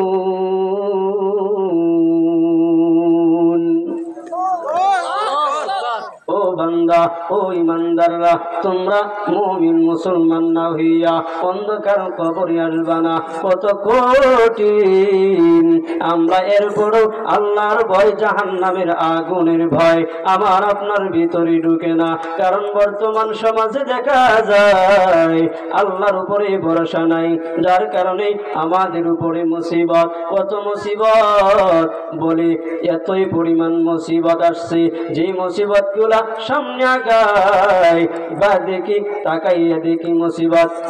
ও বান্দা, ও ইমানদাররা, তোমরা মুমিন মুসলমান না হইয়া অন্ধকার কবরে আসবা না। কত কঠিন! আমরা এরপরও আল্লাহর ভয়, জাহান্নামের আগুনের ভয় আমার আপনার ভিতরে ঢুকে না। কারণ বর্তমান সমাজে দেখা যায় আল্লাহর উপরে ভরসা নাই, যার কারণে আমাদের উপরে মুসিবত, কত মুসিবত বলে এতই পরিমাণ মুসিবত আসছে, যে মুসিবত গুলা সামনে আগায় বা দেখি তাকাইয়া দেখি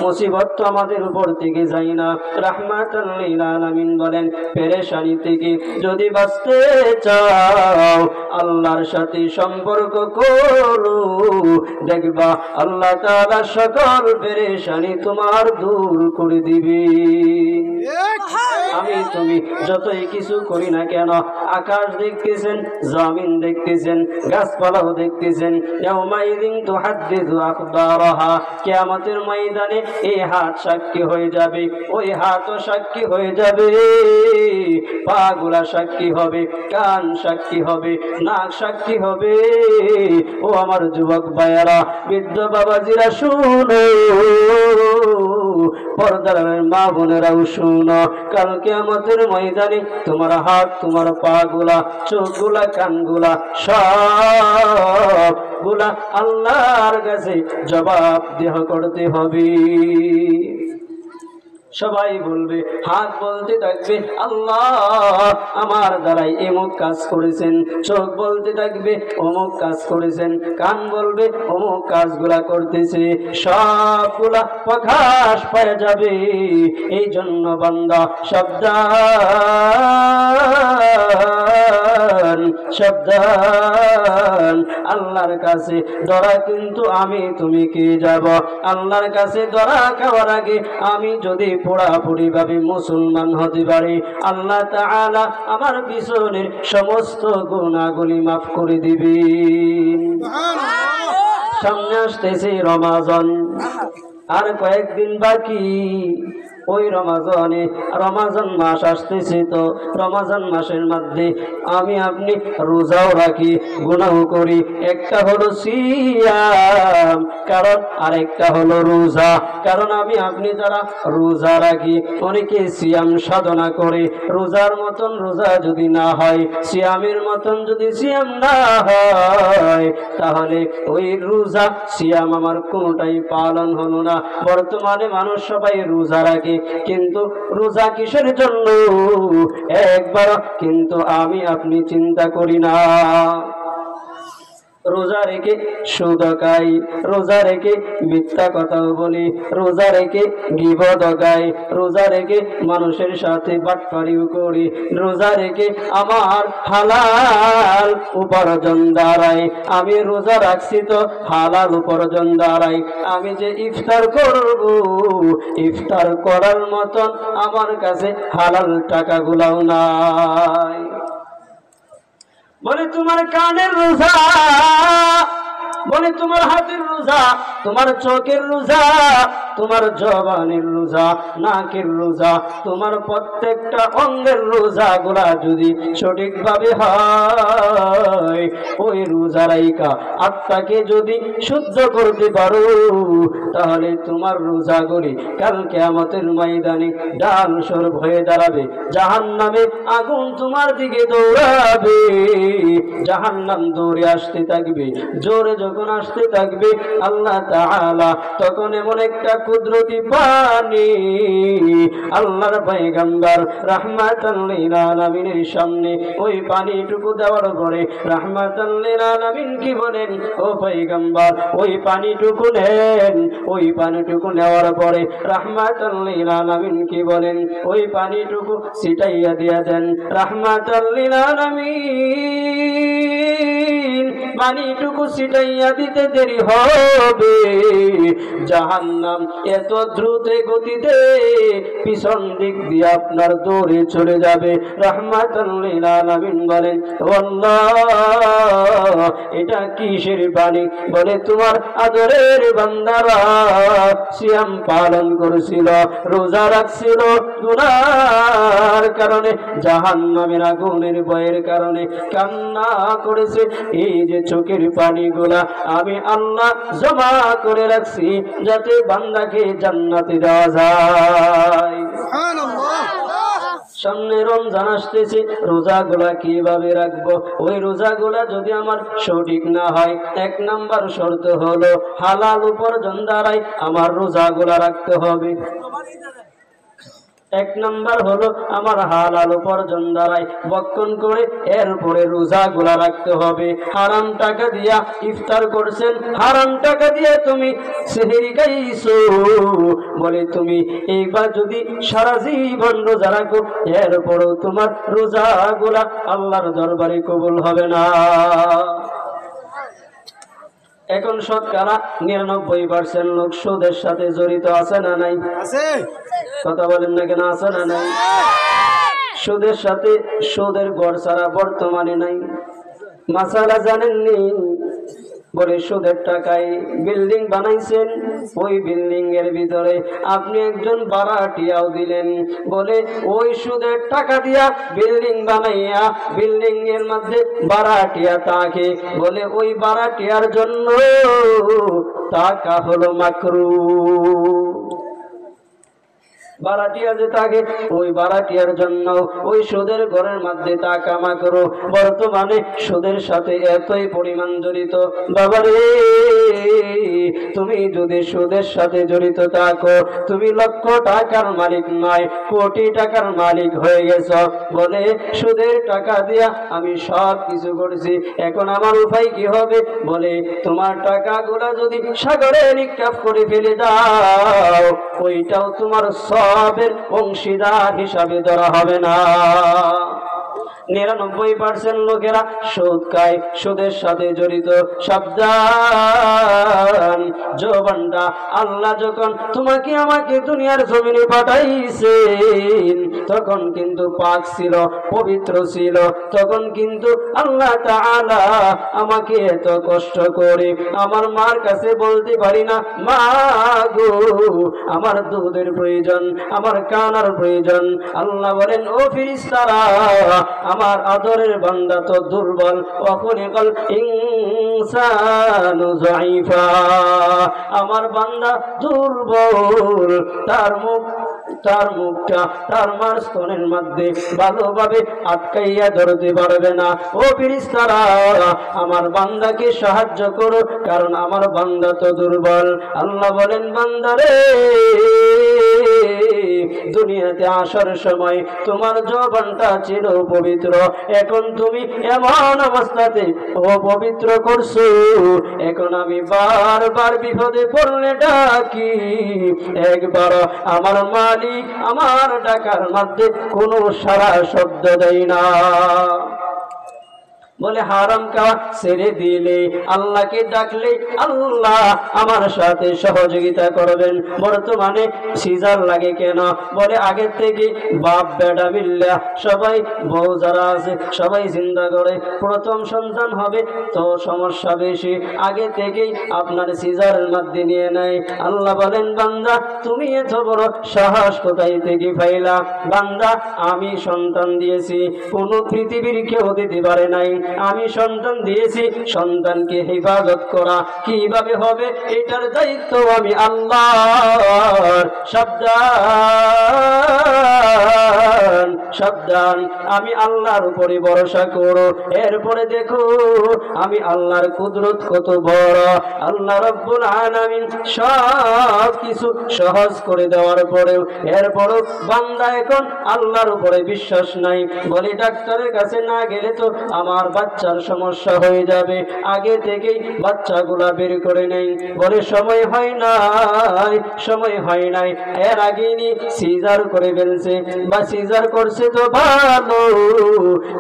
মুসিবত তো আমাদের উপর থেকে যায় না। রাহমাতাল লিল আলামিন বলেন পেরেশানি থেকে যদি বাঁচতে চাও আল্লাহর সাথে সম্পর্ক করো, দেখবা আল্লাহ তাআলা সকল পেরেশানি তোমার দূর করে দিবে। আমি তুমি যতই কিছু করি না কেন, আকাশ দেখতেছেন, জমিন দেখতেছেন, গাছপালাও দেখতেছেন, ইয়াউমাইযিন তুহাদ্দিসু আখবারাহা, কিয়ামতের ময়দানে এই হাত সাক্ষী হয়ে যাবে, ওই হাতও সাক্ষী হয়ে যাবে, পাগুলা সাক্ষী হবে, কান সাক্ষী হবে, নাক সাক্ষী হবে। ও আমার যুবক ভাইয়েরা, বৃদ্ধ বাবাজিরা শুনো, পর্দার মা বোনেরাও শুনো, কাল কিয়ামতের ময়দানে তোমার হাত, তোমার পা গুলা, চোখ গুলা, কানগুলা সব গুলা আল্লাহর কাছে জবাব দেহ করতে হবে। সবাই বলবে, হাত বলতে থাকবে আল্লাহ আমার দ্বারাই এমুক কাজ করেছেন, চোখ বলতে থাকবে অমুক কাজ করেছেন, কান বলবে অমুক কাজগুলা করতেছে, সবগুলা প্রকাশ পাওয়া যাবে। এই জন্য বান্দা সাবধান, সাবধান, আল্লাহর কাছে ধরা কিন্তু আমি তুমি কে যাব। আল্লাহর কাছে ধরা খাওয়ার আগে আমি যদি পুরাপুরি ভাবে মুসলমান হতে পারি, আল্লাহ তাআলা আমার পিছনের সমস্ত গুনাহগুলি মাফ করে দিবেন। সামনে আসতেছে রমাজান, আর কয়েকদিন বাকি। ওই রমাজান মাস আসতেছে, তো রমাজান মাসের মধ্যে আমি আপনি রোজাও রাখি, গুনাহ করি। একটা হলো সিয়াম, কারণ আরেকটা হলো রোজা। কারণ আমি আপনি যারা রোজা রাখি, অনেকে সিয়াম সাধনা করে, রোজার মতন রোজা যদি না হয়, সিয়ামের মতন যদি সিয়াম না হয়, তাহলে ওই রোজা সিয়াম আমার কোনটাই পালন হলো না। বর্তমানে মানুষ সবাই রোজা রাখে, কিন্তু রোজা কিসের জন্য একবার কিন্তু আমি আপনি চিন্তা করি না। রোজা রেখে সুদ খাই, রোজা রেখে মিথ্যা কথাও বলি, রোজা রেখে গীবত গাই, রোজা রেখে মানুষের সাথে বাটপাড়িও করি, রোজা রেখে আমার হালাল উপার্জন দ্বারাই, আমি রোজা রাখছি তো হালাল উপার্জন দ্বারাই আমি যে ইফতার করব, ইফতার করার মতন আমার কাছে হালাল টাকাগুলাও নাই। বলে তোমার কানের রোজা, বলে তোমার হাতের রোজা, তোমার চোখের রোজা, তোমার জবানের রোজা, নাকের রোজা, তোমার প্রত্যেকটা অঙ্গের রোজা গুলা যদি সঠিকভাবে হয়, ওই রোজা রাইকা আত্মাকে যদি শুদ্ধ করতে পারো, তাহলে তোমার রোজাগুলি কাল কিয়ামতের ময়দানে ডাল স্বরূপ হয়ে দাঁড়াবে। জাহান্নামে আগুন তোমার দিকে দৌড়াবে, জাহান্নাম দৌড়ে আসতে থাকবে। জোরে যখন আসতে থাকবে আল্লাহ তাআলা তখন এমন একটা কুদরতি পানি আল্লাহর পয়গম্বর রাহমাতাল লিল আলামিনের সামনে ওই পানিটুকু দেওয়ার পরে রাহমাতাল লিল আলামিন কি বলেন, ও পয়গম্বর ওই পানিটুকু নেন। ওই পানিটুকু নেওয়ার পরে রাহমাতাল লিল আলামিন কি বলেন, ওই পানিটুকু ছিটাইয়া দিয়া দেন। রাহমাতাল লিল আলামিন পানিটুকু ছিটাইয়া দিতে দেরি হবে, জাহান্নাম এত দ্রুত গতিতে পিছন দিক দিয়ে আপনার দৌড়ে চলে যাবে। রাহমাতুল লিল আলামিন বলেন, আল্লাহ এটা কিসের পানি? বলে তোমার আদরের বান্দারা সিয়াম পালন করেছিল, রোজা রাখছিল, গুনার কারণে জাহান্নামের আগুনের ভয়ের কারণে কান্না করেছে। এই যে চোখের পানিগুলা আমি আল্লাহ জমা করে রাখছি যাতে বান্দাকে জান্নাতে দেওয়া যায়। সামনে রমজান আসতেছে, রোজাগুলা কিভাবে রাখবো? ওই রোজাগুলা যদি আমার সঠিক না হয়, এক নাম্বার শর্ত হলো হালাল উপার্জন দ্বারাই আমার রোজাগুলা রাখতে হবে। এক নাম্বার হলো আমার হালাল উপার্জন দ্বারাই বক্ষণ করে এরপরে রোজাগুলা রাখতে হবে। হারাম টাকা দিয়া ইফতার করছেন, হারাম টাকা দিয়ে তুমি সেহরি খাইছো, বলে তুমি এইবার যদি সারা জীবন রোজা রাখো, এরপরেও তোমার রোজাগুলা আল্লাহর দরবারে কবুল হবে না। এখন শতকরা 99% লোক সুদের সাথে জড়িত আছে না নাই? কথা বলেন না কেন, আছে না নাই? সুদের সাথে, সুদের ঘর ছাড়া বর্তমানে নাই। মাসালা জানেননি? বলে সুদের টাকায় বিল্ডিং বানাইছেন, ওই বিল্ডিং এর ভিতরে আপনি একজন ভাড়াটিয়াও দিলেন। বলে ওই সুদের টাকা দিয়া বিল্ডিং বানাইয়া বিল্ডিং এর মধ্যে ভাড়াটিয়া থাকে, বলে ওই ভাড়াটিয়ার জন্য টাকা হলো মাকরুহ। ভাড়াটিয়া যে থাকে ওই ভাড়াটিয়ার জন্য ওই সুদের ঘরের মধ্যে টাকা মাকরুহ। বর্তমানে সুদের সাথে এতই পরিমাণ জড়িত, বাবারে তুমি যদি সুদের সাথে জড়িত থাকো, তুমি লক্ষ টাকার মালিক নয়, কোটি টাকার মালিক হয়ে গেছ। বলে সুদের টাকা দিয়া আমি সব কিছু করছি, এখন আমার উপায় কি হবে? বলে তোমার টাকাগুলা যদি সাগরে নিক্ষেপ করে ফেলে দাও, ওইটাও তোমার সবের অংশীদার হিসাবে ধরা হবে না। 99% লোকেরা সুদ খায়, সুদের সাথে জড়িত। সাবধান জবানটা আল্লাহ যখন তোমাকে আমাকে দুনিয়ার জমিনে পাঠাইছেন তখন কিন্তু পাক ছিল, পবিত্র ছিল। তখন কিন্তু আল্লাহ তাআলা আমাকে এত কষ্ট করে আমার মার কাছে বলতে পারি না, মা গো আমার দুধের প্রয়োজন, আমার কানার প্রয়োজন। আল্লাহ বলেন, ও ফেরেশতারা আমার আদরের বান্দা তো দুর্বল, ওয়াখুলিকাল ইনসানু যায়ীফা, আমার বান্দা দুর্বল, তার মুখটা তার মার স্তনের মধ্যে ভালোভাবে আটকাইয়া ধরতে পারবে না। ও ফেরেশতারা আমার বান্দাকে সাহায্য করো, কারণ আমার বান্দা তো দুর্বল। আল্লাহ বলেন, বান্দারে দুনিয়াতে আসার সময় তোমার জবানটা ছিল পবিত্র, এখন তুমি এমন অবস্থাতে অপবিত্র করছো। এখন আমি বারবার বিপদে পড়লে ডাকি, একবার আমার মালিক আমার ডাকার মধ্যে কোনো সারা শব্দ দেয় না। বলে হারাম খাওয়া ছেড়ে দিলে, আল্লাহকে ডাকলে আল্লাহ আমার সাথে সহযোগিতা করবেন। বর্তমানে সিজার লাগে কেন? বলে আগের থেকে বাপ বেটা মিল্লা সবাই, বউ যারা আছে সবাই চিন্তা করে প্রথম সন্তান হবে তো সমস্যা বেশি, আগে থেকেই আপনার সিজারের মধ্যে নিয়ে নেয়। আল্লাহ বলেন, বান্দা তুমি এত বড় সাহস কোথায় থেকে পাইলা? বান্দা আমি সন্তান দিয়েছি, কোনো পৃথিবীর কেউ দিতে পারে নাই। আমি সন্তান দিয়েছি, সন্তানকে হেফাজত করা কিভাবে হবে এটার দায়িত্ব আমি আল্লাহর। সাবধান সাবধান, আমি আল্লাহর উপরে ভরসা করো, এরপরে দেখো আমি আল্লাহর কুদরত কত বড়। আল্লাহ রাব্বুল আলামিন সব কিছু সহজ করে দেওয়ার পরেও এরপরও বান্দা এখন আল্লাহর উপরে বিশ্বাস নাই। বলি ডাক্তারের কাছে না গেলে তো আমার বাচ্চার সমস্যা হয়ে যাবে, আগে থেকেই বাচ্চাগুলা বের করে নেই। বলে সময় হয় নাই, সময় হয় নাই, এর আগেই নি সিজার করে ফেলছে, বা সিজার করছে তো ভালো,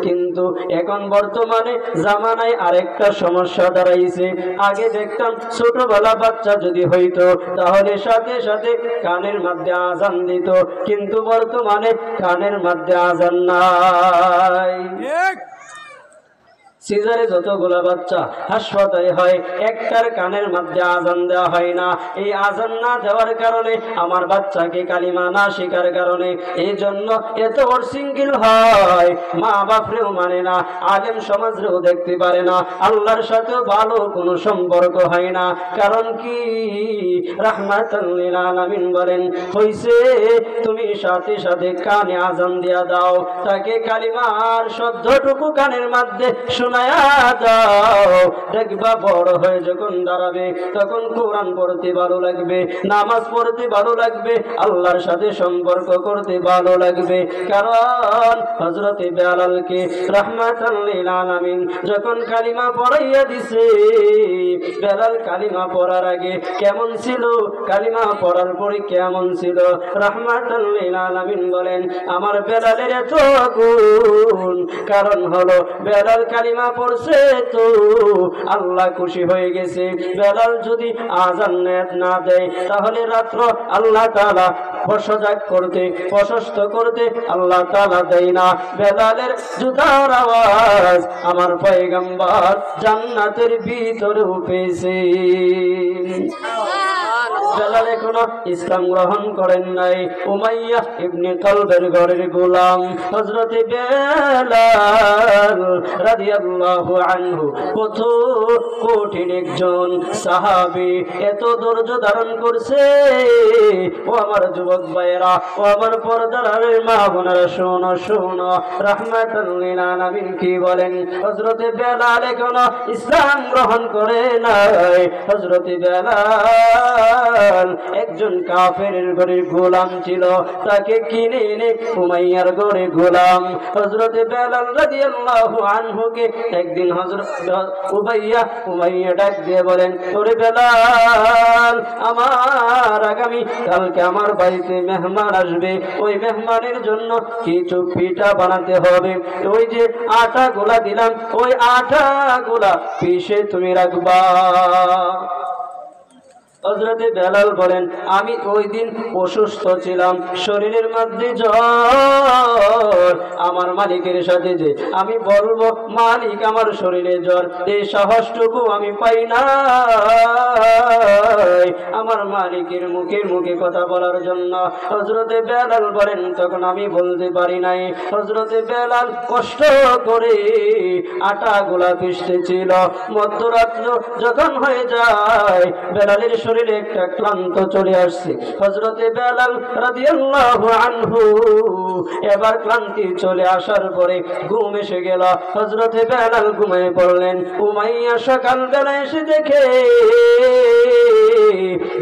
কিন্তু এখন বর্তমানে জামানায় আরেকটা সমস্যা দাঁড়াইছে। আগে দেখতাম ছোটবেলা বাচ্চা যদি হইতো তাহলে সাথে সাথে কানের মধ্যে আজান দিত, কিন্তু বর্তমানে কানের মধ্যে আজান নাই। সিজারে যতগুলা বাচ্চা হাসপাতালে হয় একটার কানের মধ্যে আজান দেওয়া হয় না। এই আজান না দেওয়ার কারণে আমার বাচ্চাকে কালিমা না শেখার কারণে এই জন্য এত অশৃঙ্খল হয়, মা বাপরেও মানে না, আলেম সমাজরেও দেখতে পারে না, আল্লাহর সাথে ভালো কোনো সম্পর্ক হয় না। কারণ কি? রাহমাতাল লিল আলামিন বলেন, হইছে তুমি সাথে সাথে কানে আজান দিয়া দাও, তাকে কালিমার শব্দটুকু কানের মধ্যে শোনায়া দাও, দেখবা বড় হয়ে যখন দাঁড়াবে তখন কোরআন পড়তে ভালো লাগবে, নামাজ পড়তে ভালো লাগবে, আল্লাহর সাথে সম্পর্ক করতে ভালো লাগবে। কারণ হযরতে বেলালকে রাহমাতাল লিল আলামিন যখন কালিমা পড়াইয়া দিছে, বেলাল কালিমা পড়ার আগে কেমন ছিল, কালিমা পড়ার পরে কেমন ছিল? রাহমাতাল লিল আলামিন বলেন, আমার বেলালের এত গুণ, কারণ হলো বেলাল কালিমা পড়ছে তো আল্লাহ খুশি হয়ে গেছে। বেলাল যদি আজান না দেয় তাহলে রাত্র আল্লাহ তাআলা সজাগ করতে, প্রশস্ত করতে আল্লাহ তাআলা দেয় না। বেলালের জুতার আওয়াজ আমার পয়গম্বর জান্নাতের ভিতরে পেয়েছে। বেলাল এখনো ইসলাম গ্রহণ করেন নাই। উমাইয়া ইবনে কালবের ঘরের গোলাম হযরত বেলাল রাদিয়াল্লাহু আনহু কত কঠিন একজন সাহাবী, এত ধৈর্য ধারণ করছে। ও আমার যুবক ভাইয়েরা, ও আমার পর্দার মা বোনেরা, শোনো শোনো, রাহমাতুল লিল আলামিন কি বলেন? হযরত বেলাল এখনো ইসলাম গ্রহণ করে নাই। হযরত বেলাল একজন কাফেরের ঘরের গোলাম ছিল, তাকে কিনে এনে উমাইয়ার ঘরে গোলাম। হযরত বেলাল রাদিয়াল্লাহু আনহুকে একদিন হযরত উমাইয়া ডাক দিয়ে বলেন, ওরে বেলাল, আমার আগামী কালকে আমার বাড়িতে মেহমান আসবে, ওই মেহমানের জন্য কিছু পিঠা বানাতে হবে। ওই যে আটা গোলা দিলাম, ওই আটা গোলা পিষে তুমি রাখবা। হযরত বেলাল বলেন, আমি ওই দিন অসুস্থ ছিলাম, শরীরের মধ্যে জ্বর। আমার মালিকের সাথে যে আমি বলবো মালিক আমার শরীরে জ্বর, এই সাহসটুকু আমি পাই না আমার মালিকের মুখে কথা বলার জন্য। হযরত বেলাল বলেন, তখন আমি বলতে পারি নাই। হযরত বেলাল কষ্ট করে আটা গোলা পিষতেছিল। মধ্যরাত্র যখন হয়ে যায়, বেলালের শরীরে একটা ক্লান্ত চলে আসছে। হযরতে বেলাল রাদিয়াল্লাহু আনহু এবার ক্লান্তি চলে আসার পরে ঘুম এসে গেল। হযরতে বেলাল ঘুমিয়ে পড়লেন। উমাইয়া সকাল বেলা এসে দেখে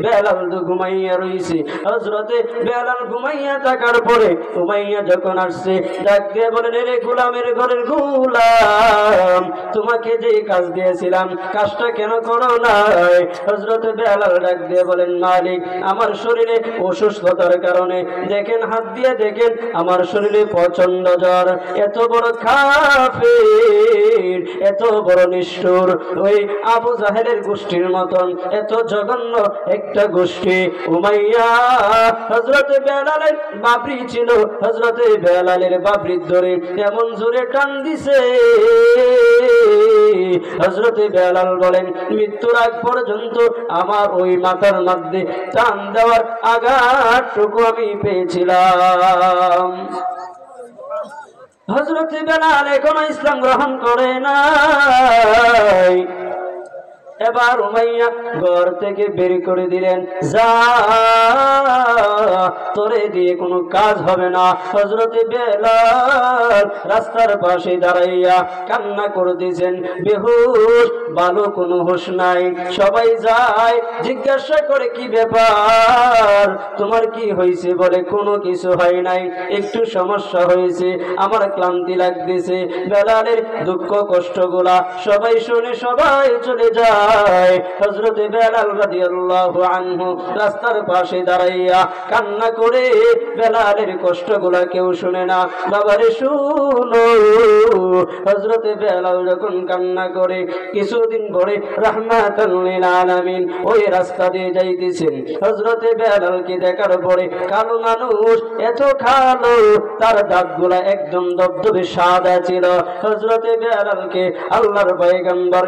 বেলাল তো ঘুমাইয়া রইছে। হযরতে বেলাল ঘুমাইয়া থাকার পরে উমাইয়া যখন আসছে, ডাক দিয়ে বলেন, রে গোলামের ঘরের গোলাম, তোমাকে যে কাজ দিয়েছিলাম কাজটা কেন করো নাই? হযরতে বেলাল ডাক দিয়ে বলেন, মালিক, আমার শরীরে অসুস্থতার কারণে দেখেন, হাত দিয়ে দেখেন, আমার শরীরে প্রচন্ড জ্বর। এত বড় কাফির, এত বড় নিষ্ঠুর, ওই আবু জাহেলের গোষ্ঠীর মতন এত জঘন্য একটা গোষ্ঠী উমাইয়া হযরত বেলালের বাবরি ছিল। হযরত বেলালের বাবরির ধরে এমন জোরে টান দিছে, হযরত বেলাল বলেন, মৃত্যুর আগ পর্যন্ত আমার ওই মাথার মধ্যে টান দেওয়ার আঘাতটুকু আমি পেয়েছিলাম। হযরত বেলাল এখনো ইসলাম গ্রহণ করে নাই। এবার উমাইয়া ঘর থেকে বের করে দিলেন, যা, তোরে দিয়ে কোনো কাজ হবে না। হযরত বেলাল রাস্তার পাশে দাঁড়াইয়া কান্না করতেছেন, বেহুশ, ভালো কোনো হুঁশ নাই। সবাই যায়, জিজ্ঞাসা করে, কি ব্যাপার, তোমার কি হয়েছে? বলে, কোনো কিছু হয় নাই, একটু সমস্যা হয়েছে, আমার ক্লান্তি লাগতেছে। বেলালের দুঃখ কষ্টগুলা সবাই শুনে সবাই চলে যায়। হযরত বেলাল রাদিয়াল্লাহু আনহু রাস্তার পাশে দাঁড়াইয়া কান্না করে, বেলালের কষ্টগুলা কেউ শুনে না। বাবারে শুনো, হযরত বেলাল যখন কান্না করে, কিছুদিন পরে রাহমাতুল লিল আলামিন ওই রাস্তা দিয়ে যাইতেছেন। হযরত বেলালকে দেখার পরে, কালো মানুষ, এত কালো, তার দাঁতগুলা একদম দবদবে সাদা ছিল। হযরত বেলালকে আল্লাহর পয়গম্বর